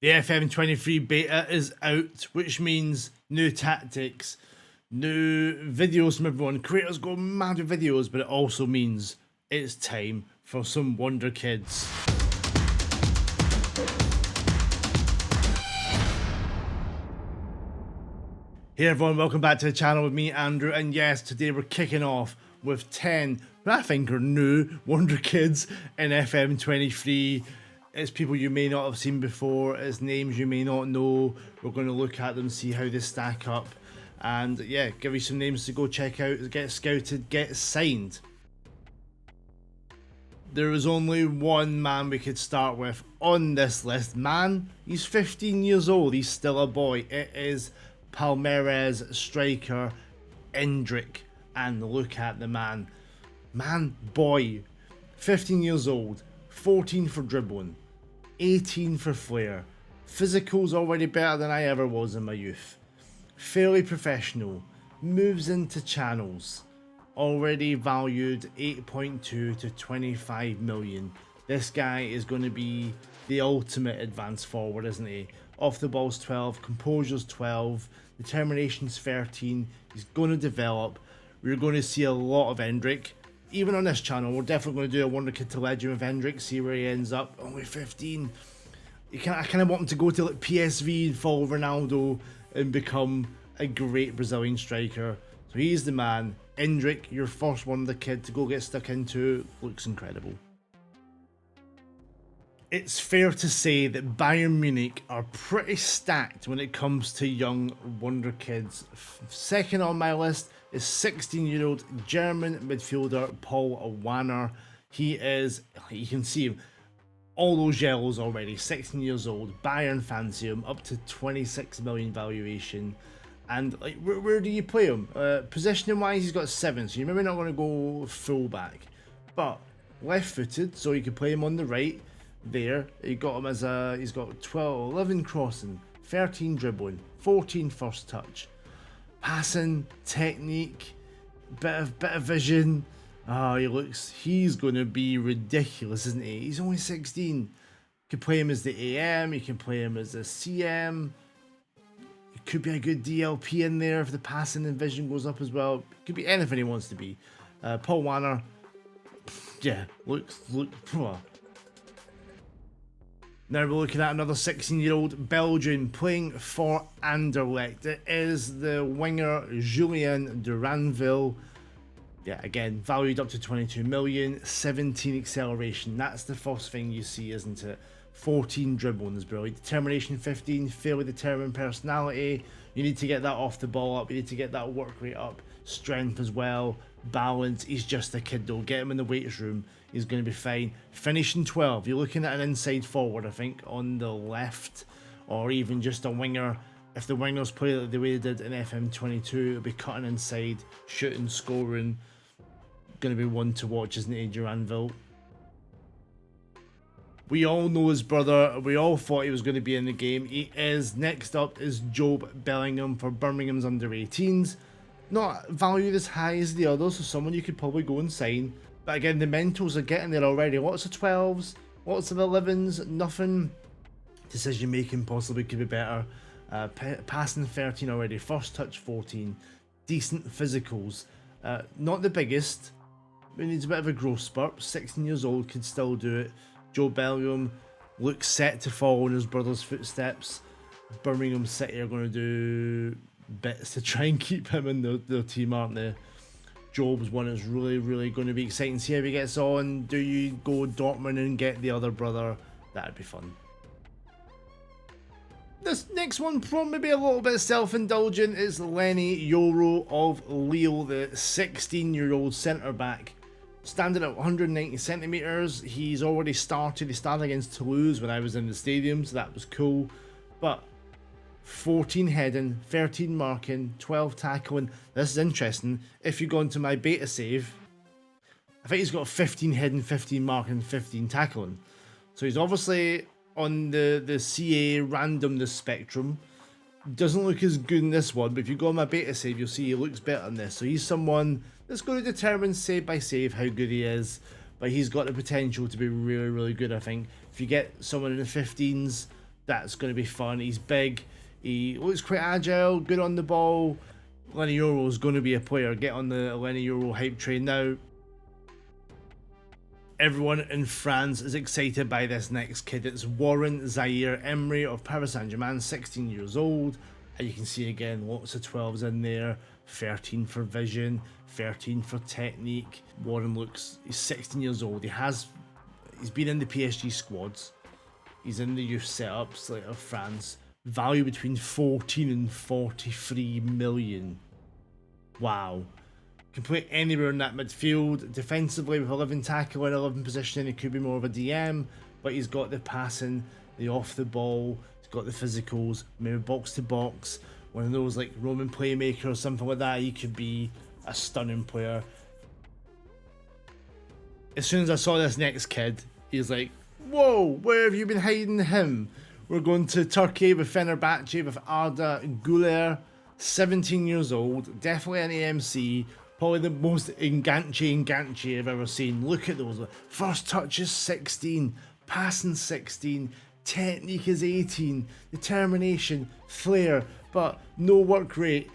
The FM23 beta is out, which means new tactics, new videos from everyone. Creators go mad with videos, but it also means it's time for some Wonderkids. Hey everyone, welcome back to the channel with me, Andrew, and yes, today we're kicking off with 10 who I think are new Wonderkids in FM23. It's people you may not have seen before, it's names you may not know. We're going to look at them, see how they stack up, and yeah, give you some names to go check out, get scouted, get signed. There is only one man we could start with on this list. Man, he's 15 years old, he's still a boy. It is Palmeiras striker Endrick, and look at the man. Boy, 15 years old, 14 for dribbling, 18 for flair. Physical's already better than I ever was in my youth. Fairly professional, moves into channels. Already valued 8.2 to 25 million. This guy is going to be the ultimate advance forward, isn't he? Off the ball's 12, composure's 12, determination's 13. He's going to develop. We're going to see a lot of Endrick. Even on this channel, we're definitely going to do a Wonderkid to Legend with Endrick, see where he ends up. Only 15. I kind of want him to go to like PSV and follow Ronaldo and become a great Brazilian striker. So he's the man. Endrick, your first Wonderkid to go get stuck into, looks incredible. It's fair to say that Bayern Munich are pretty stacked when it comes to young Wonderkids. Second on my list is 16-year-old German midfielder Paul Wanner. He is, you can see him, all those yellows already, 16 years old. Bayern fancy him, up to 26 million valuation. And like, where do you play him? Positioning wise, he's got 7, so you're maybe not going to go full back. But left-footed, so you can play him on the right. There, you got him as a, he's got 11 crossing, 13 dribbling, 14 first touch, passing, technique, bit of vision. He's going to be ridiculous, isn't he? He's only 16. You can play him as the AM, you can play him as a CM. It could be a good DLP in there if the passing and vision goes up as well. It could be anything he wants to be. Paul Wanner, yeah, look. Now we're looking at another 16-year-old Belgian playing for Anderlecht. It is the winger Julian Durnanville. Yeah, again, valued up to 22 million, 17 acceleration. That's the first thing you see, isn't it? 14 dribbling is brilliant. Determination 15, fairly determined personality. You need to get that off the ball up. You need to get that work rate up. Strength as well. Balance. He's just a kid though. Get him in the weights room. He's going to be fine. Finishing 12. You're looking at an inside forward, I think, on the left. Or even just a winger. If the wingers play like the way they did in FM22, it'll be cutting inside, shooting, scoring. Going to be one to watch, isn't it, Durnanville? We all know his brother. We all thought he was going to be in the game. He is. Next up is Job Bellingham for Birmingham's under-18s. Not valued as high as the others, so someone you could probably go and sign. But again, the mentals are getting there already. Lots of 12s, lots of 11s, nothing. Decision making possibly could be better. Passing 13 already. First touch 14. Decent physicals. Not the biggest. He needs a bit of a growth spurt. 16 years old, could still do it. Joe Bellum looks set to follow in his brother's footsteps. Birmingham City are going to do bits to try and keep him in their team, aren't they? Job's one is really going to be exciting. See how he gets on. Do you go Dortmund and get the other brother? That'd be fun. This next one probably be a little bit self-indulgent. It's Lenny Euro of Lille, the 16-year-old centre-back. Standing at 190 centimetres, he's already started. He started against Toulouse when I was in the stadium, so that was cool. But 14 heading, 13 marking, 12 tackling. This is interesting. If you go into my beta save, I think he's got 15 heading, 15 marking, 15 tackling. So he's obviously on the CA randomness spectrum. Doesn't look as good in this one, but if you go on my beta save, you'll see he looks better in this. So he's someone that's going to determine save by save how good he is, but he's got the potential to be really good, I think. If you get someone in the 15s, That's going to be fun. He's big. He looks quite agile, good on the ball. Lenny Euro is going to be a player. Get on the Lenny Euro hype train now. Everyone in France is excited by this next kid. It's Warren Zaire-Emery of Paris Saint-Germain, 16 years old. And you can see again, lots of 12s in there. 13 for vision, 13 for technique. Warren he's 16 years old. He's been in the PSG squads. He's in the youth setups of France. Value between 14 and 43 million. Wow. Can play anywhere in that midfield. Defensively with 11 tackle and 11 positioning, he could be more of a DM, but he's got the passing, the off the ball, he's got the physicals, maybe box to box. One of those like Roman playmaker or something like that. He could be a stunning player. As soon as I saw this next kid, he's like, whoa, where have you been hiding him? We're going to Turkey with Fenerbahce with Arda Güler, 17 years old, definitely an AMC, probably the most enganche I've ever seen. Look at those. First touch is 16, passing 16, technique is 18, determination, flair, but no work rate.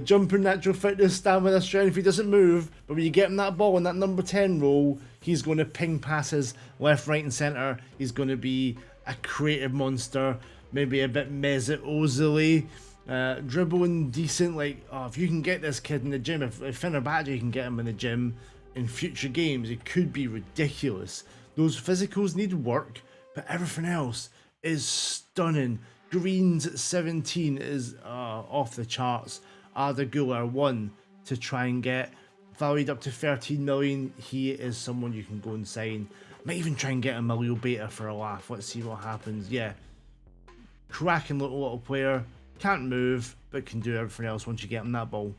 Jumper, natural fitness, stamina, strength. He doesn't move, but when you get him that ball in that number 10 role, he's going to ping passes left, right, and centre. He's going to be a creative monster, maybe a bit Mesut Ozil, dribbling decent. Like, if you can get this kid in the gym, if Fenerbahce can get him in the gym in future games, it could be ridiculous. Those physicals need work, but everything else is stunning. Greens at 17 is off the charts. Arda Güler 1 to try and get, valued up to 13 million. He is someone you can go and sign. Might even try and get a Emilio Beta for a laugh. Let's see what happens. Yeah, cracking little player. Can't move, but can do everything else once you get him that ball.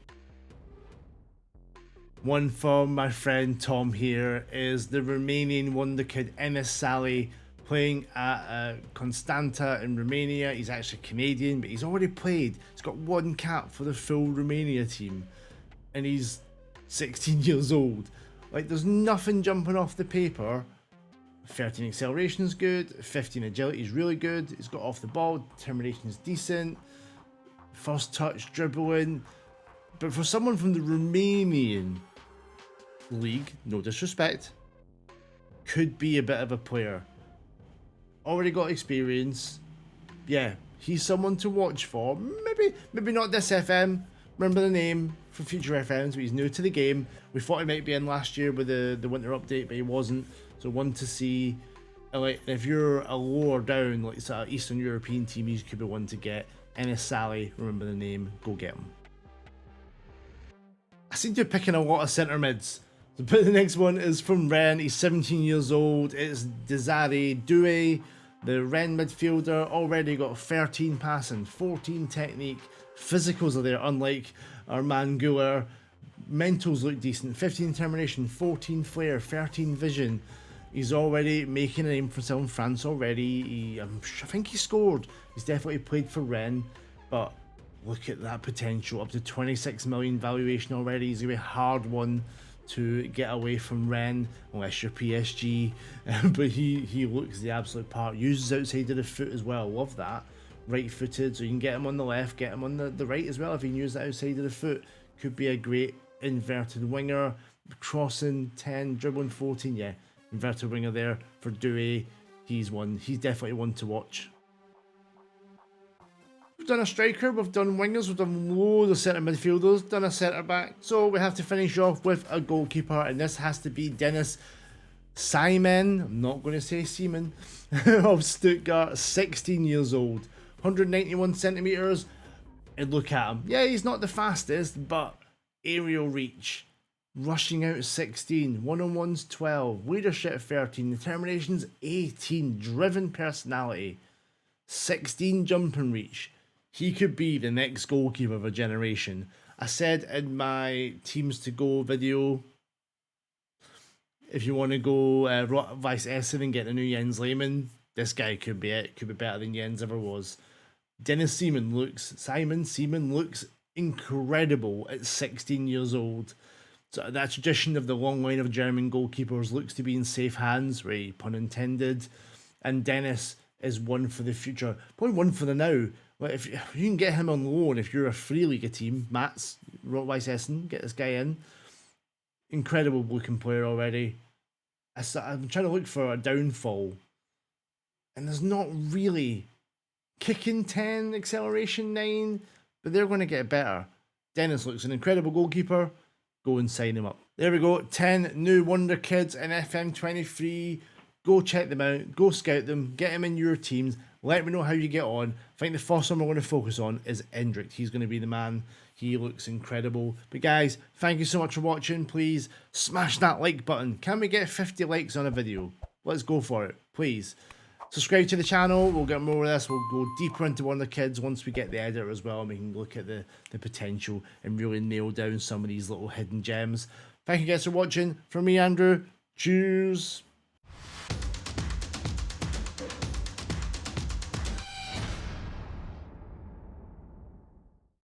One for my friend Tom here is the Romanian Wonderkid Enes Sali, playing at Constanta in Romania. He's actually Canadian, but he's already played. He's got one cap for the full Romania team, and he's 16 years old. Like, there's nothing jumping off the paper. 13 acceleration is good, 15 agility is really good. He's got off the ball, determination is decent, first touch, dribbling. But for someone from the Romanian league, no disrespect, could be a bit of a player. Already got experience. Yeah, he's someone to watch for. Maybe not this FM. Remember the name for future FMs, but he's new to the game. We thought he might be in last year with the winter update, but he wasn't. So one to see. Like, if you're a lower down, like sort of Eastern European team, he could be one to get. Enes Sali, remember the name, go get him. I seem to be picking a lot of centre mids. So the next one is from Rennes. He's 17 years old. It's Desiree Dewey, the Rennes midfielder. Already got 13 passing, 14 technique. Physicals are there, unlike our man Güler. Mentals look decent. 15 determination, 14 flair, 13 vision. He's already making a name for himself in France already. I think he scored. He's definitely played for Rennes, but look at that potential. Up to 26 million valuation already. He's going to be a hard one to get away from Rennes, unless you're PSG. But he looks the absolute part. Uses outside of the foot as well. Love that. Right-footed, so you can get him on the left, get him on the right as well if you can use the outside of the foot. Could be a great inverted winger. Crossing 10, dribbling 14, yeah. Inverted winger there for Dewey. He's definitely one to watch. We've done a striker, we've done wingers, we've done loads of centre midfielders, done a centre back. So we have to finish off with a goalkeeper, and this has to be Dennis Simon. I'm not going to say Seaman of Stuttgart, 16 years old, 191 centimetres. And look at him. Yeah, he's not the fastest, but aerial reach. Rushing out 16, one-on-ones 12, leadership 13, determinations 18, driven personality 16, jumping reach. He could be the next goalkeeper of a generation. I said in my teams to go video, if you want to go Vice Essen and get a new Jens Lehmann, this guy could be it. Could be better than Jens ever was. Dennis Seaman looks incredible at 16 years old. So that tradition of the long line of German goalkeepers looks to be in safe hands, right? Pun intended. And Dennis is one for the future, probably one for the now. Like if you can get him on loan, if you're a free league team, Mats, Rotweiss Essen, get this guy in. Incredible looking player already. I'm trying to look for a downfall, and there's not really. Kicking 10, acceleration 9, but they're going to get better. Dennis looks an incredible goalkeeper. Go and sign him up. There we go, 10 new Wonder Kids in FM23. Go check them out, go scout them, get them in your teams. Let me know how you get on. I think the first one we're going to focus on is Endrick. He's going to be the man. He looks incredible. But guys, thank you so much for watching. Please smash that like button. Can we get 50 likes on a video? Let's go for it, please. Subscribe to the channel. We'll get more of this. We'll go deeper into Wonder Kids once we get the editor as well, and we can look at the potential and really nail down some of these little hidden gems. Thank you guys for watching. From me, Andrew. Cheers.